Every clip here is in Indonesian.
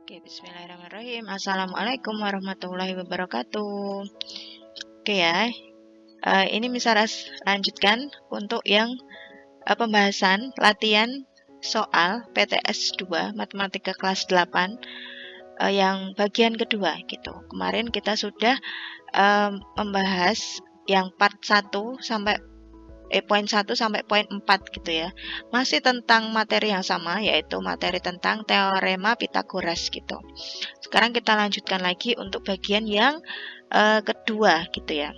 Oke, bismillahirrahmanirrahim. Assalamualaikum warahmatullahi wabarakatuh. Oke ya, ini Misaras lanjutkan untuk yang pembahasan latihan soal PTS 2 Matematika kelas 8 yang bagian kedua gitu. Kemarin kita sudah membahas yang part 1 sampai poin 1 sampai poin 4 gitu ya. Masih tentang materi yang sama, yaitu materi tentang teorema Pythagoras gitu. Sekarang kita lanjutkan lagi untuk bagian yang kedua gitu ya.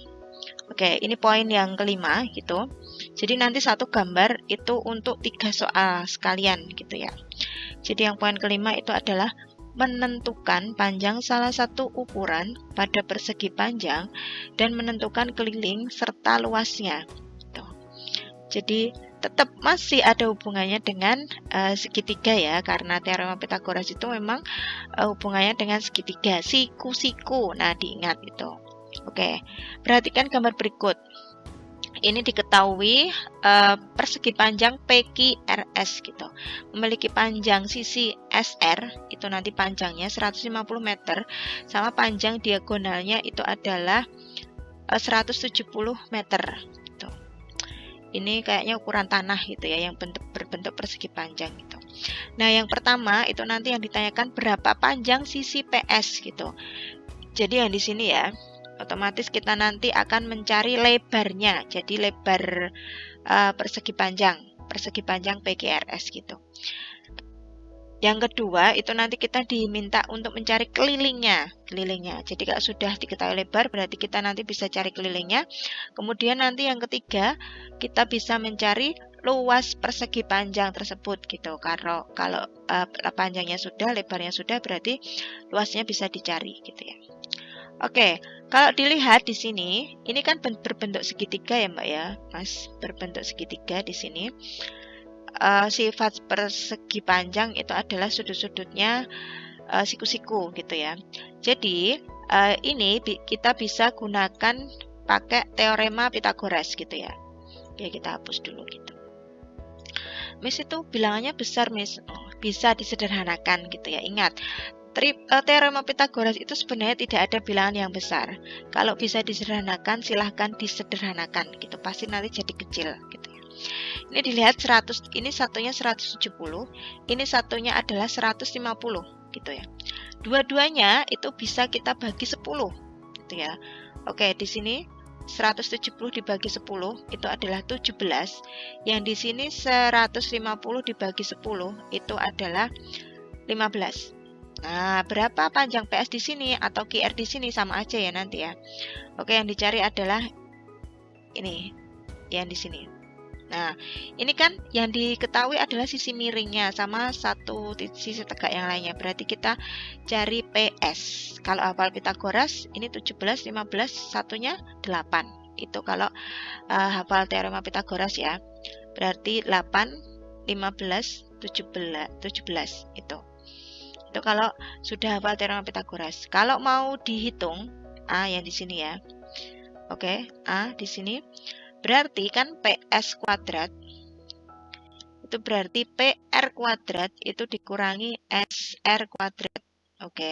Oke, ini poin yang kelima gitu. Jadi nanti satu gambar itu untuk 3 soal sekalian gitu ya. Jadi yang poin kelima itu adalah menentukan panjang salah satu ukuran pada persegi panjang dan menentukan keliling serta luasnya. Jadi tetap masih ada hubungannya dengan segitiga ya, karena teorema Pythagoras itu memang hubungannya dengan segitiga, siku-siku. Nah, diingat itu. Oke, perhatikan gambar berikut. Ini diketahui persegi panjang PQRS gitu. Memiliki panjang sisi SR, itu nanti panjangnya 150 meter, sama panjang diagonalnya itu adalah 170 meter. Ini kayaknya ukuran tanah gitu ya, yang berbentuk persegi panjang gitu. Nah, yang pertama itu nanti yang ditanyakan berapa panjang sisi PS gitu. Jadi yang di sini ya, otomatis kita nanti akan mencari lebarnya. Jadi lebar persegi panjang PQRS gitu. Yang kedua, itu nanti kita diminta untuk mencari kelilingnya. Jadi kalau sudah diketahui lebar, berarti kita nanti bisa cari kelilingnya. Kemudian nanti yang ketiga, kita bisa mencari luas persegi panjang tersebut gitu. Kalau panjangnya sudah, lebarnya sudah, berarti luasnya bisa dicari gitu ya. Oke, kalau dilihat di sini, ini kan berbentuk segitiga ya Mbak ya, Mas, berbentuk segitiga di sini. Sifat persegi panjang itu adalah sudut-sudutnya siku-siku gitu ya. Jadi ini kita bisa gunakan pakai teorema Pythagoras gitu ya. Oke, kita hapus dulu gitu. Miss itu bilangannya besar, Miss. Bisa disederhanakan gitu ya. Ingat, teorema Pythagoras itu sebenarnya tidak ada bilangan yang besar. Kalau bisa disederhanakan, silahkan disederhanakan gitu. Pasti nanti jadi kecil gitu. Ini dilihat 100, ini satunya 170, ini satunya adalah 150 gitu ya. Dua-duanya itu bisa kita bagi 10 gitu ya. Oke, di sini 170 dibagi 10 itu adalah 17. Yang di sini 150 dibagi 10 itu adalah 15. Nah, berapa panjang PS di sini atau QR di sini sama aja ya nanti ya. Oke, yang dicari adalah ini, yang di sini. Nah, ini kan yang diketahui adalah sisi miringnya sama satu sisi tegak yang lainnya. Berarti kita cari PS. Kalau hafal Pythagoras, ini 17, 15, satunya 8. Itu kalau hafal teorema Pythagoras ya. Berarti 8, 15, 17 itu. Itu kalau sudah hafal teorema Pythagoras. Kalau mau dihitung, A yang di sini ya. Oke, A di sini. Berarti kan PS kuadrat itu berarti PR kuadrat itu dikurangi SR kuadrat. Oke.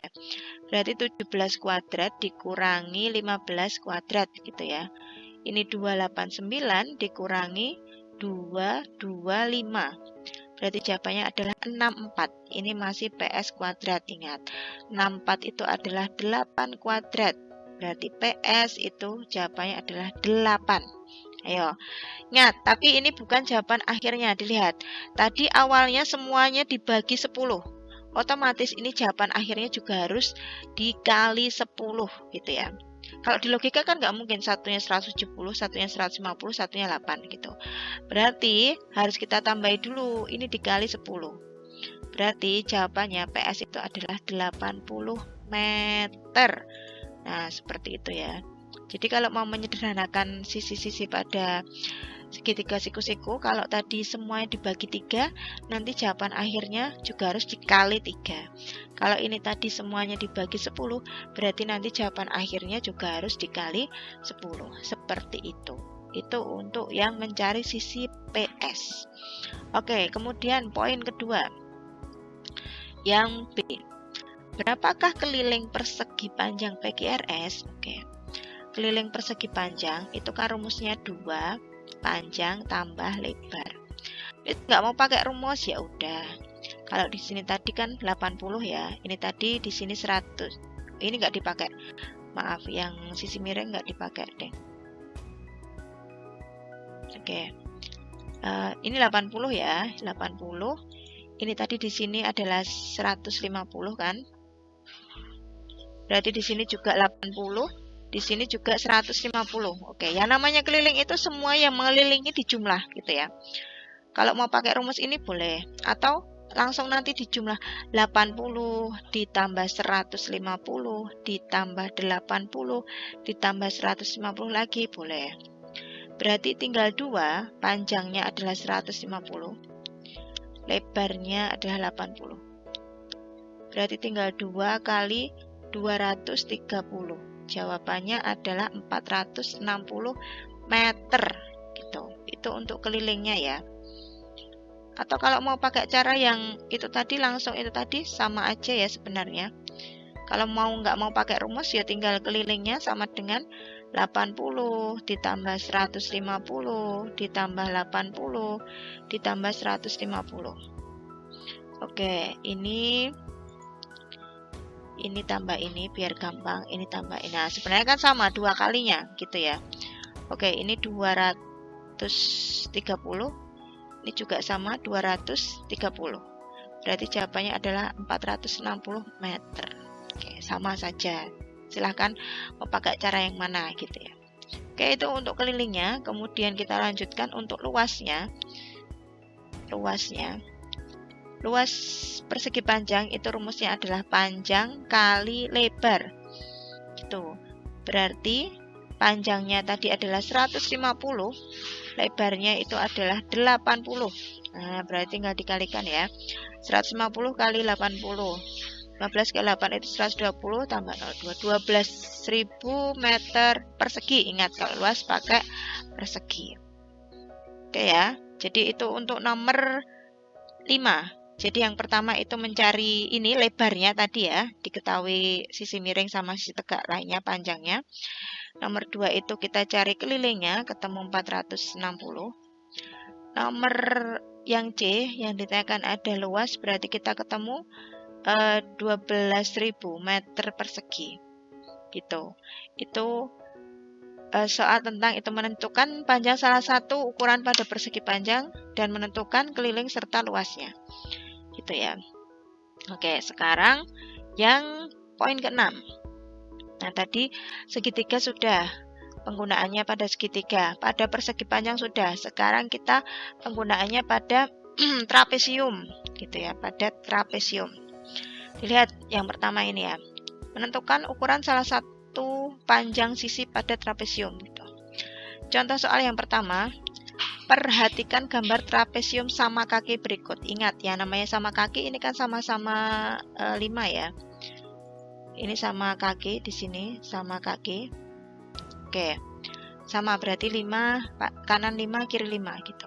Berarti 17 kuadrat dikurangi 15 kuadrat gitu ya. Ini 289 dikurangi 225. Berarti jawabannya adalah 64. Ini masih PS kuadrat, ingat. 64 itu adalah 8 kuadrat. Berarti PS itu jawabannya adalah 8. Ayo, ingat, tapi ini bukan jawaban akhirnya, dilihat. Tadi awalnya semuanya dibagi 10. Otomatis ini jawaban akhirnya juga harus dikali 10 gitu ya. Kalau di logika kan nggak mungkin satunya 170, satunya 150, satunya 8 gitu. Berarti harus kita tambahi dulu, ini dikali 10. Berarti jawabannya PS itu adalah 80 meter. Nah, seperti itu ya. Jadi kalau mau menyederhanakan sisi-sisi pada segitiga siku-siku, kalau tadi semuanya dibagi 3, nanti jawaban akhirnya juga harus dikali 3. Kalau ini tadi semuanya dibagi 10, berarti nanti jawaban akhirnya juga harus dikali 10. Seperti itu. Itu untuk yang mencari sisi PS. Oke, kemudian poin kedua. Yang B. Berapakah keliling persegi panjang PQRS? Oke. Keliling persegi panjang itu kan rumusnya 2 panjang tambah lebar. Itu nggak mau pakai rumus ya udah. Kalau di sini tadi kan 80 ya. Ini tadi di sini 100. Ini nggak dipakai. Maaf, yang sisi miring nggak dipakai deh. Oke. Ini 80 ya, 80. Ini tadi di sini adalah 150 kan? Berarti di sini juga 80, di sini juga 150. Oke, yang namanya keliling itu semua yang mengelilingi dijumlah gitu ya. Kalau mau pakai rumus ini boleh, atau langsung nanti dijumlah 80 ditambah 150 ditambah 80 ditambah 150 lagi boleh. Berarti tinggal 2, panjangnya adalah 150, lebarnya adalah 80. Berarti tinggal 2 kali 230. Jawabannya adalah 460 meter gitu. Itu untuk kelilingnya ya. Atau kalau mau pakai cara yang itu tadi langsung itu tadi sama aja ya sebenarnya. Kalau nggak mau pakai rumus ya tinggal kelilingnya sama dengan 80 ditambah 150 ditambah 80 ditambah 150. Oke, ini tambah ini biar gampang, ini tambah ini. Nah, sebenarnya kan sama 2 kalinya gitu ya. Oke, ini 230. Ini juga sama 230. Berarti jawabannya adalah 460 meter. Oke, sama saja. Silahkan mau pakai cara yang mana gitu ya. Oke, itu untuk kelilingnya. Kemudian kita lanjutkan untuk luasnya. Luas persegi panjang itu rumusnya adalah panjang kali lebar. Itu berarti panjangnya tadi adalah 150, lebarnya itu adalah 80. Nah, berarti tinggal dikalikan ya. 150 kali 80. 15 kali 8 itu 120 tambah 02. 12.000 meter persegi. Ingat kalau luas pakai persegi. Oke ya. Jadi itu untuk nomor 5. Jadi yang pertama itu mencari ini lebarnya tadi ya, diketahui sisi miring sama sisi tegak lainnya panjangnya. Nomor 2 itu kita cari kelilingnya, ketemu 460. Nomor yang C, yang ditanyakan ada luas, berarti kita ketemu 12.000 meter persegi. Gitu. Itu soal tentang itu menentukan panjang salah satu ukuran pada persegi panjang dan menentukan keliling serta luasnya. Gitu ya. Oke, sekarang yang poin ke-6. Nah, tadi segitiga sudah, penggunaannya pada segitiga, pada persegi panjang sudah. Sekarang kita penggunaannya pada trapesium, gitu ya, pada trapesium. Dilihat yang pertama ini ya. Menentukan ukuran salah satu panjang sisi pada trapesium gitu. Contoh soal yang pertama. Perhatikan gambar trapesium sama kaki berikut. Ingat ya, namanya sama kaki ini kan sama-sama 5 ya. Ini sama kaki di sini, sama kaki. Oke. Sama berarti 5, kanan 5, kiri 5 gitu.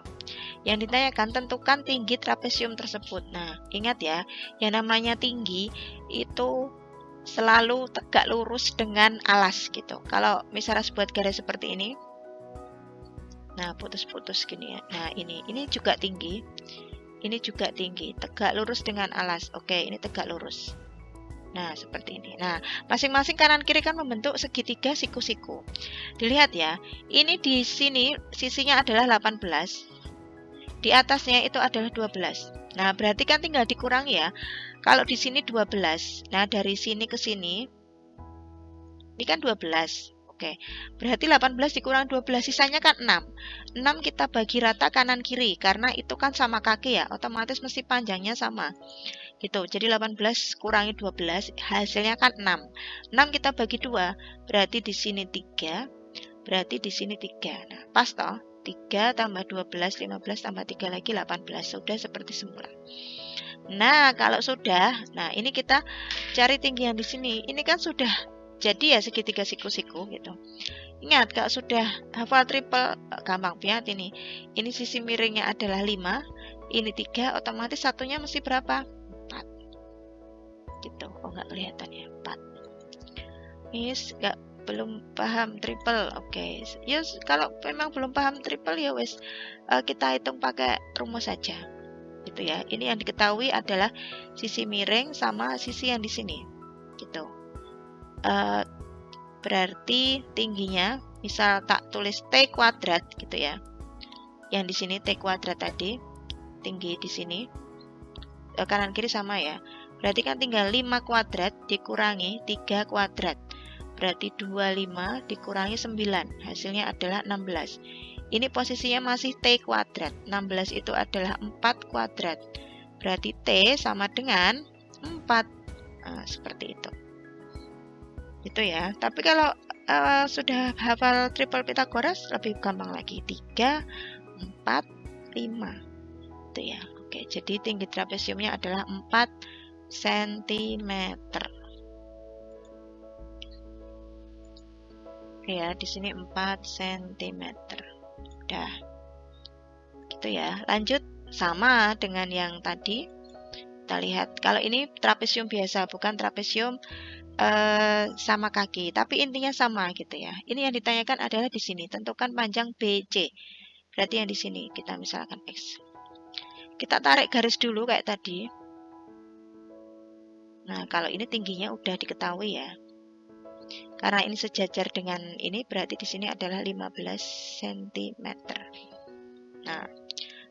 Yang ditanyakan tentukan tinggi trapesium tersebut. Nah, ingat ya, yang namanya tinggi itu selalu tegak lurus dengan alas gitu. Kalau misalnya buat garis seperti ini, nah, putus-putus gini ya. Nah, ini juga tinggi. Ini juga tinggi, tegak lurus dengan alas. Oke, ini tegak lurus. Nah, seperti ini. Nah, masing-masing kanan kiri kan membentuk segitiga siku-siku. Dilihat ya. Ini di sini sisinya adalah 18. Di atasnya itu adalah 12. Nah, berarti kan tinggal dikurangi ya. Kalau di sini 12. Nah, dari sini ke sini ini kan 12. Oke, berarti 18 dikurang 12, sisanya kan 6. 6 kita bagi rata kanan kiri, karena itu kan sama kaki ya, otomatis mesti panjangnya sama. Gitu, jadi 18 kurangi 12, hasilnya kan 6. 6 kita bagi 2, berarti di sini 3, berarti di sini 3. Nah, pas toh, 3 tambah 12, 15 tambah 3 lagi 18, sudah seperti semula. Nah, kalau sudah, nah ini kita cari tinggi yang di sini, ini kan sudah jadi ya segitiga siku-siku gitu. Ingat kalau sudah hafal triple gampang banget ini. Ini sisi miringnya adalah 5, ini 3, otomatis satunya mesti berapa? 4. gitu. Oh, nggak kelihatan ya, 4. Yes, belum paham triple. Oke. Yes, kalau memang belum paham triple ya wes, kita hitung pakai rumus saja. Gitu ya. Ini yang diketahui adalah sisi miring sama sisi yang di sini. Gitu. Berarti tingginya misal tak tulis T kuadrat gitu ya. Yang di sini T kuadrat tadi, tinggi di sini. Kanan kiri sama ya. Berarti kan tinggal 5 kuadrat dikurangi 3 kuadrat. Berarti 25 dikurangi 9. Hasilnya adalah 16. Ini posisinya masih T kuadrat. 16 itu adalah 4 kuadrat. Berarti T sama dengan 4. Nah, seperti itu. Itu ya. Tapi kalau sudah hafal triple Pythagoras lebih gampang lagi. 3, 4, 5. Itu ya. Oke, jadi tinggi trapesiumnya adalah 4 cm. Ya, di sini 4 cm. Udah. Gitu ya. Lanjut sama dengan yang tadi. Kita lihat. Kalau ini trapesium biasa, bukan trapesium sama kaki, tapi intinya sama gitu ya. Ini yang ditanyakan adalah di sini. Tentukan panjang BC. Berarti yang di sini kita misalkan X. Kita tarik garis dulu kayak tadi. Nah, kalau ini tingginya udah diketahui ya. Karena ini sejajar dengan ini, berarti di sini adalah 15 cm.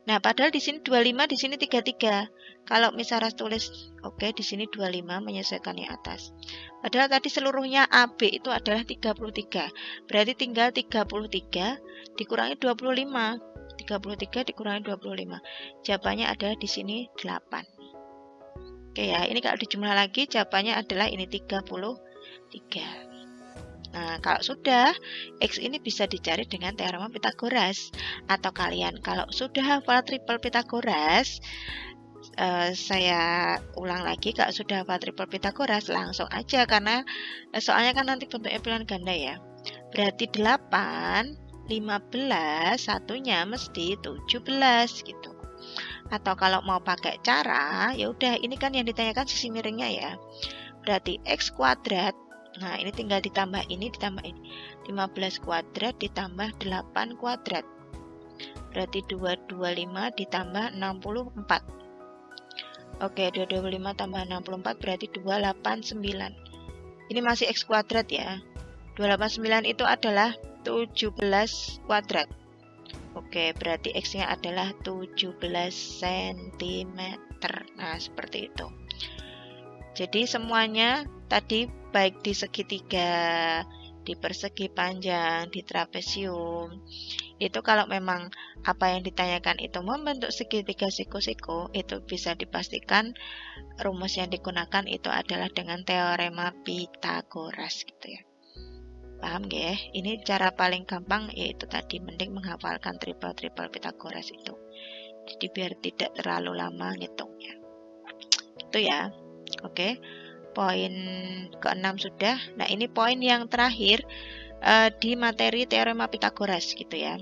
Nah, padahal di sini 25, di sini 33. Kalau misalnya tulis oke, di sini 25 menyesuaikan yang atas. Padahal tadi seluruhnya AB itu adalah 33. Berarti tinggal 33 dikurangi 25. 33 dikurangi 25. Jawabannya adalah di sini 8. Oke ya, ini kalau dijumlah lagi jawabannya adalah ini 33. Nah, kalau sudah, X ini bisa dicari dengan teorema Pythagoras. Atau kalian kalau sudah hafal triple Pythagoras, saya ulang lagi, kalau sudah hafal triple Pythagoras langsung aja, karena soalnya kan nanti bentuknya pilihan ganda ya. Berarti 8, 15, satunya mesti 17 gitu. Atau kalau mau pakai cara, ya udah, ini kan yang ditanyakan sisi miringnya ya. Berarti X kuadrat. Nah, ini tinggal ditambah ini, ditambah ini. 15 kuadrat ditambah 8 kuadrat. Berarti 225 ditambah 64. Oke, 225 tambah 64 berarti 289. Ini masih X kuadrat ya. 289 itu adalah 17 kuadrat. Oke, berarti X-nya adalah 17 cm. Nah, seperti itu. Jadi semuanya tadi baik di segitiga, di persegi panjang, di trapesium, itu kalau memang apa yang ditanyakan itu membentuk segitiga siku-siku, itu bisa dipastikan rumus yang digunakan itu adalah dengan teorema Pythagoras gitu ya. Paham ya? Ini cara paling gampang, yaitu tadi mending menghafalkan triple Pythagoras itu. Jadi biar tidak terlalu lama ngitungnya. Itu ya. Oke, poin ke-6 sudah. Nah, ini poin yang terakhir di materi teorema Pythagoras gitu ya.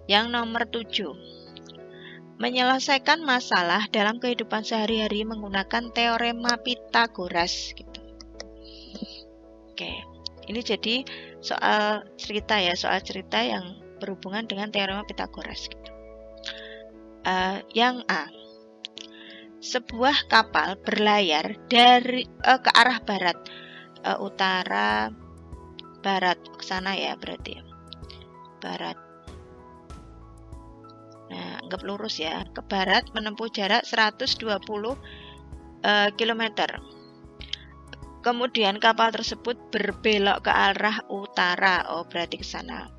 Yang nomor 7. Menyelesaikan masalah dalam kehidupan sehari-hari menggunakan teorema Pythagoras gitu. Oke, ini jadi soal cerita ya, soal cerita yang berhubungan dengan teorema Pythagoras gitu. Yang A. Sebuah kapal berlayar dari ke arah barat, utara, barat ke sana ya berarti ya. Barat. Nah, anggap lurus ya, ke barat menempuh jarak 120 km. Kemudian kapal tersebut berbelok ke arah utara. Oh, berarti ke sana.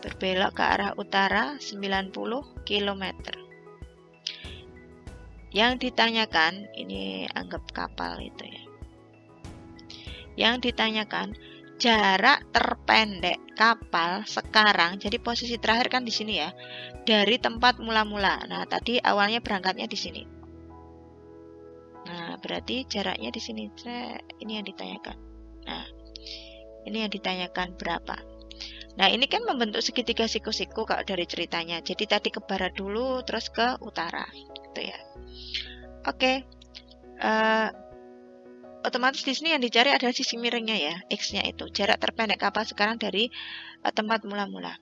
Berbelok ke arah utara 90 km. Yang ditanyakan, ini anggap kapal itu ya. Yang ditanyakan jarak terpendek kapal sekarang. Jadi posisi terakhir kan di sini ya. Dari tempat mula-mula. Nah, tadi awalnya berangkatnya di sini. Nah, berarti jaraknya di sini. Ini yang ditanyakan. Nah, ini yang ditanyakan berapa. Nah, ini kan membentuk segitiga siku-siku kalau dari ceritanya. Jadi tadi ke barat dulu, terus ke utara. Gitu ya. Oke, otomatis di sini yang dicari adalah sisi miringnya ya, X-nya itu. Jarak terpendek kapal sekarang dari tempat mula-mula.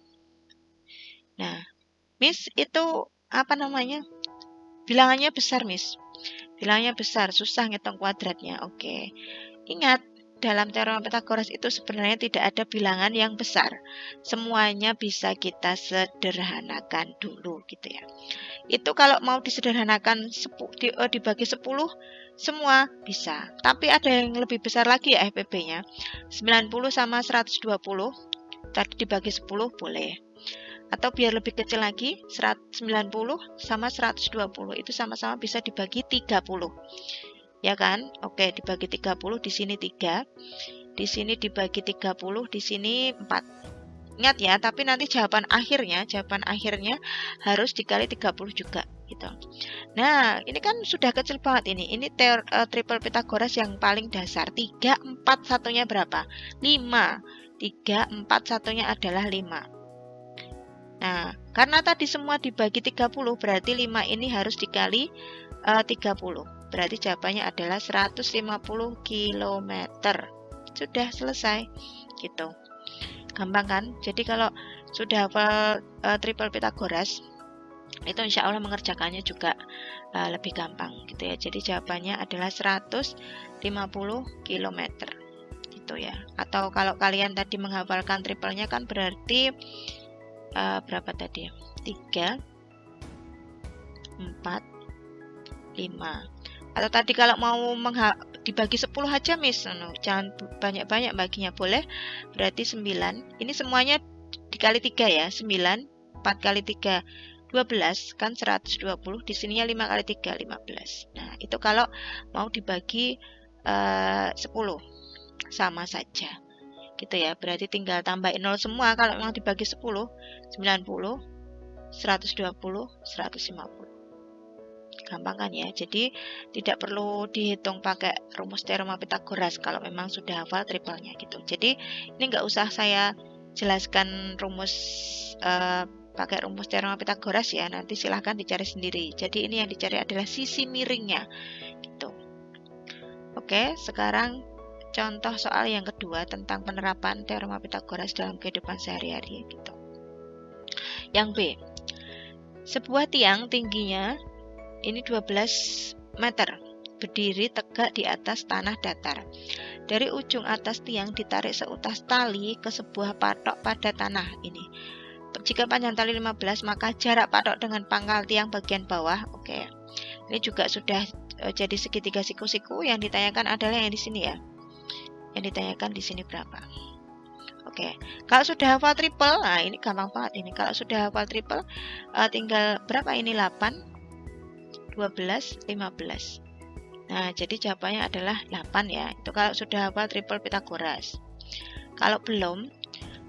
Nah, Miss itu apa namanya? Bilangannya besar, Miss. Bilangannya besar, susah ngitung kuadratnya. Oke. Ingat, dalam teorema Pythagoras itu sebenarnya tidak ada bilangan yang besar. Semuanya bisa kita sederhanakan dulu gitu ya. Itu kalau mau disederhanakan dibagi 10 semua bisa. Tapi ada yang lebih besar lagi ya FPB-nya. 90 sama 120 tadi dibagi 10 boleh. Atau biar lebih kecil lagi, 90 sama 120 itu sama-sama bisa dibagi 30. Ya kan? Oke, dibagi 30, di sini 3. Di sini dibagi 30, di sini 4. Ingat ya, tapi nanti jawaban akhirnya harus dikali 30 juga gitu. Nah, ini kan sudah kecil banget ini. Ini triple Pythagoras yang paling dasar. 3, 4, satunya berapa? 5. 3, 4, satunya adalah 5. Nah, karena tadi semua dibagi 30, berarti 5 ini harus dikali 30. Berarti jawabannya adalah 150 km. Sudah selesai gitu. Gampang kan? Jadi kalau sudah hafal triple Pythagoras, itu insya Allah mengerjakannya juga lebih gampang gitu ya. Jadi jawabannya adalah 150 km gitu ya. Atau kalau kalian tadi menghafalkan triplenya kan berarti berapa tadi ya? 3, 4, 5. Atau tadi kalau mau dibagi 10 aja Miss, jangan banyak-banyak baginya, boleh. Berarti 9. Ini semuanya dikali 3 ya. 9, 4 kali 3, 12 kan 120. Di sininya 5 kali 3, 15. Nah, itu kalau mau dibagi 10 sama saja. Gitu ya. Berarti tinggal tambahin 0 semua kalau mau dibagi 10, 90, 120, 150. Gampang kan ya, jadi tidak perlu dihitung pakai rumus teorema Pythagoras kalau memang sudah hafal triplenya gitu. Jadi ini nggak usah saya jelaskan rumus pakai rumus teorema Pythagoras ya, nanti silahkan dicari sendiri. Jadi ini yang dicari adalah sisi miringnya gitu. Oke, sekarang contoh soal yang kedua tentang penerapan teorema Pythagoras dalam kehidupan sehari-hari gitu. Yang B, sebuah tiang tingginya ini 12 meter, berdiri tegak di atas tanah datar. Dari ujung atas tiang ditarik seutas tali ke sebuah patok pada tanah ini. Jika panjang tali 15, maka jarak patok dengan pangkal tiang bagian bawah. Oke. Ini juga sudah jadi segitiga siku-siku. Yang ditanyakan adalah yang di sini ya. Yang ditanyakan di sini berapa? Oke. Kalau sudah hafal triple, nah ini gampang banget ini. Kalau sudah hafal triple, tinggal berapa ini? 8, 12, 15. Nah, jadi jawabannya adalah 8 ya. Itu kalau sudah hafal triple Pythagoras. Kalau belum,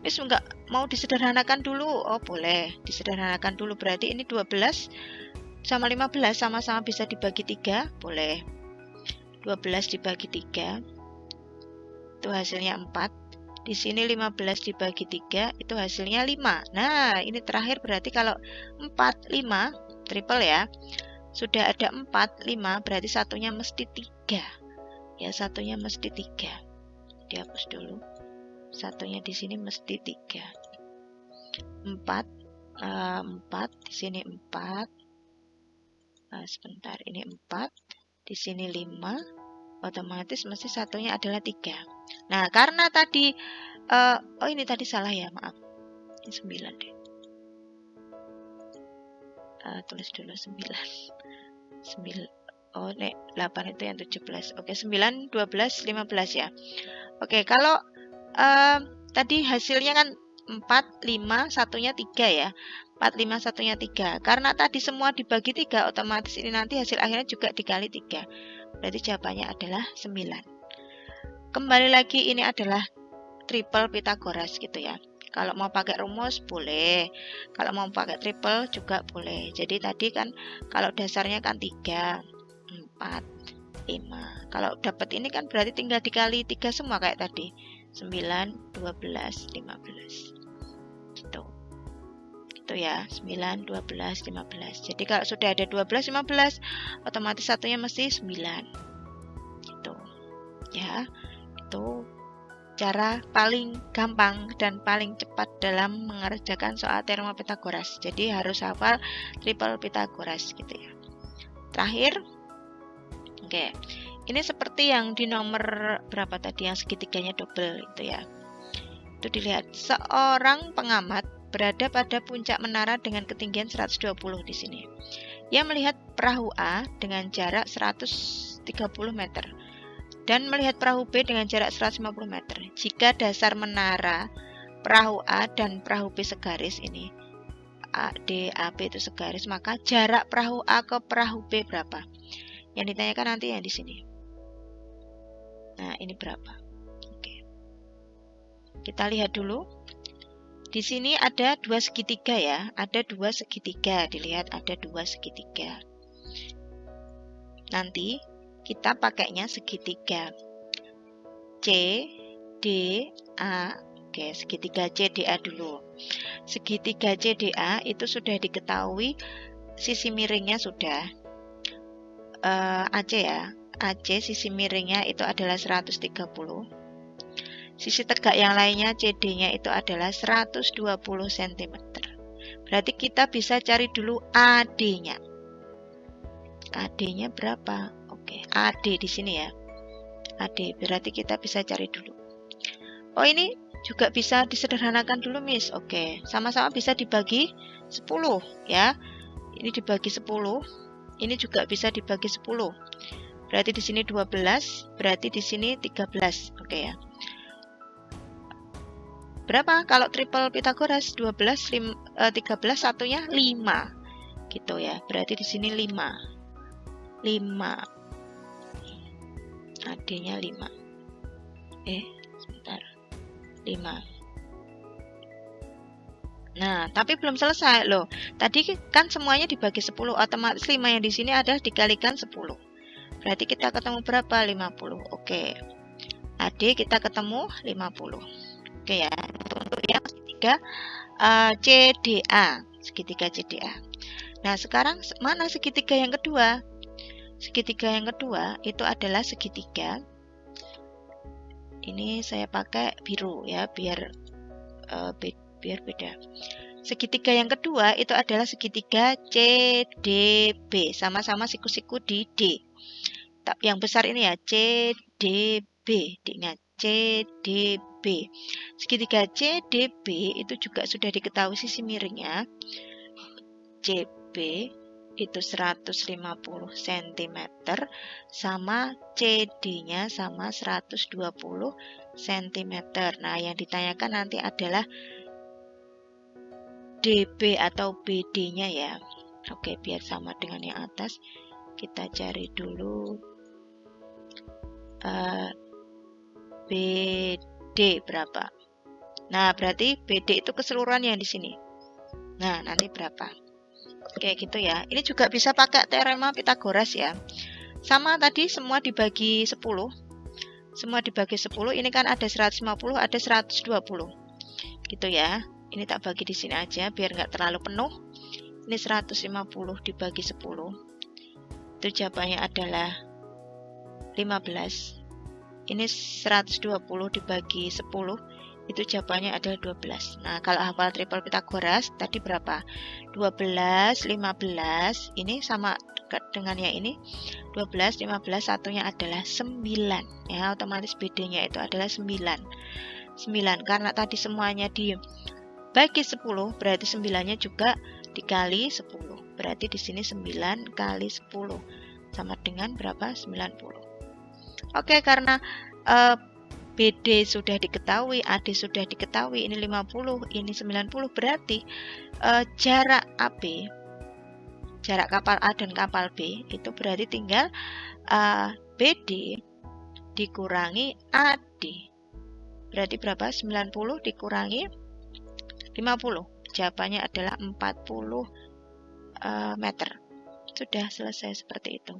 Miss nggak mau disederhanakan dulu. Oh, boleh. Disederhanakan dulu. Berarti ini 12 sama 15 sama-sama bisa dibagi 3. Boleh. 12 dibagi 3. Itu hasilnya 4. Di sini 15 dibagi 3. Itu hasilnya 5. Nah, ini terakhir berarti kalau 4, 5, triple ya. Sudah ada 4, 5, berarti satunya mesti 3. Ya, satunya mesti 3. Dihapus dulu. Satunya di sini mesti 3. 4, 4, di sini 4. Sebentar, ini 4, di sini 5. Otomatis mesti satunya adalah 3. Nah, karena tadi, oh ini tadi salah ya, maaf. Ini 9 deh. Tulis dulu 9. Oh, nek 8 itu yang 17. Oke, 9, 12, 15 ya. Oke, kalau tadi hasilnya kan 4, 5, satunya 3 ya. 4, 5, satunya 3. Karena tadi semua dibagi 3, otomatis ini nanti hasil akhirnya juga dikali 3. Berarti jawabannya adalah 9. Kembali lagi, ini adalah triple Pythagoras gitu ya. Kalau mau pakai rumus boleh, kalau mau pakai triple juga boleh. Jadi tadi kan kalau dasarnya kan 3, 4, 5. Kalau dapat ini kan berarti tinggal dikali 3 semua kayak tadi. 9, 12, 15. Gitu. Gitu ya, 9, 12, 15. Jadi kalau sudah ada 12, 15, otomatis satunya mesti 9. Ya, itu cara paling gampang dan paling cepat dalam mengerjakan soal teorema Pitagoras. Jadi harus hafal triple Pitagoras gitu ya. Terakhir, oke, ini seperti yang di nomor berapa tadi yang segitiganya double itu ya. Itu dilihat, seorang pengamat berada pada puncak menara dengan ketinggian 120 di sini. Ia melihat perahu A dengan jarak 130 meter dan melihat perahu B dengan jarak 150 meter. Jika dasar menara perahu A dan perahu B segaris ini, D, A, B itu segaris, maka jarak perahu A ke perahu B berapa? Yang ditanyakan nanti yang di sini. Nah, ini berapa? Oke. Kita lihat dulu. Di sini ada dua segitiga ya, ada dua segitiga, dilihat ada dua segitiga. Nanti kita pakainya segitiga C, D, A. Oke, segitiga C, D, A dulu. Segitiga C, D, A itu sudah diketahui sisi miringnya sudah. AC ya, AC sisi miringnya itu adalah 130. Sisi tegak yang lainnya CD-nya itu adalah 120 cm. Berarti kita bisa cari dulu AD-nya. AD-nya berapa? Oke, AD di sini ya. AD, berarti kita bisa cari dulu. Oh, ini juga bisa disederhanakan dulu, Miss. Oke, sama-sama bisa dibagi 10 ya. Ini dibagi 10. Ini juga bisa dibagi 10. Berarti di sini 12, berarti di sini 13. Oke ya. Berapa kalau triple Pitagoras? 12, 13, satunya 5. Gitu ya. Berarti di sini 5. 5. AD-nya 5. Sebentar. 5. Nah, tapi belum selesai loh. Tadi kan semuanya dibagi 10, otomatis 5 yang di sini adalah dikalikan 10. Berarti kita ketemu berapa? 50. Oke. AD kita ketemu 50. Oke ya, untuk yang segitiga CDA, segitiga CDA. Nah, sekarang mana segitiga yang kedua? Segitiga yang kedua itu adalah segitiga. Ini saya pakai biru ya, biar beda. Segitiga yang kedua itu adalah segitiga CDB, sama-sama siku-siku di D. Yang besar ini ya, CDB, diingat CDB. Segitiga CDB itu juga sudah diketahui sisi miringnya. CB itu 150 cm sama CD-nya sama 120 cm. Nah, yang ditanyakan nanti adalah DB atau BD-nya ya. Oke, biar sama dengan yang atas, kita cari dulu BD berapa. Nah, berarti BD itu keseluruhan yang di sini. Nah, nanti berapa? Kayak gitu ya. Ini juga bisa pakai teorema Pitagoras ya. Sama tadi semua dibagi 10. Semua dibagi 10. Ini kan ada 150, ada 120. Gitu ya. Ini tak bagi di sini aja biar nggak terlalu penuh. Ini 150 dibagi 10. Itu jawabannya adalah 15. Ini 120 dibagi 10, itu jawabannya adalah 12. Nah, kalau hafal triple Pitagoras, tadi berapa? 12, 15, ini sama dengan yang ini. 12, 15, satunya adalah 9. Ya, otomatis BD-nya itu adalah 9. 9, karena tadi semuanya dibagi 10, berarti 9-nya juga dikali 10. Berarti di sini 9 kali 10. Sama dengan berapa? 90. Oke, karena BD sudah diketahui, AD sudah diketahui, ini 50, ini 90, berarti jarak AB, jarak kapal A dan kapal B, itu berarti tinggal BD dikurangi AD. Berarti berapa? 90 dikurangi 50. Jawabannya adalah 40 meter. Sudah selesai seperti itu.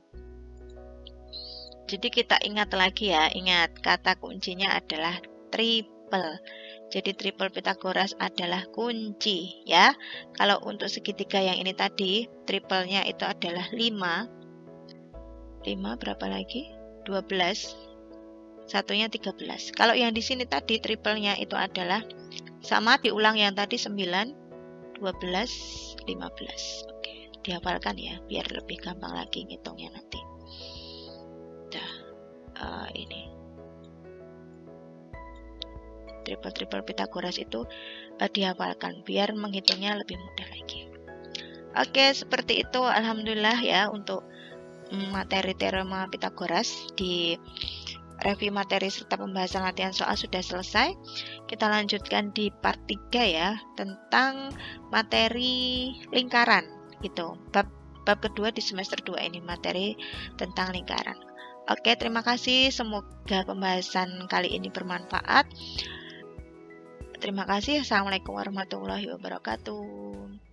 Jadi kita ingat lagi ya, ingat kata kuncinya adalah triple. Jadi triple Pitagoras adalah kunci ya. Kalau untuk segitiga yang ini tadi, triplenya itu adalah 5. 5 berapa lagi? 12. satunya 13. Kalau yang di sini tadi triplenya itu adalah sama diulang yang tadi 9, 12, 15. Oke, dihafalkan ya biar lebih gampang lagi ngitungnya nanti. Ini triple Pitagoras itu dihafalkan biar menghitungnya lebih mudah lagi. Oke, seperti itu. Alhamdulillah ya untuk materi teorema Pitagoras. Di review materi serta pembahasan latihan soal sudah selesai. Kita lanjutkan di part 3 ya, tentang materi lingkaran gitu. Bab kedua di semester 2 ini materi tentang lingkaran. Oke, terima kasih. Semoga pembahasan kali ini bermanfaat. Terima kasih. Assalamualaikum warahmatullahi wabarakatuh.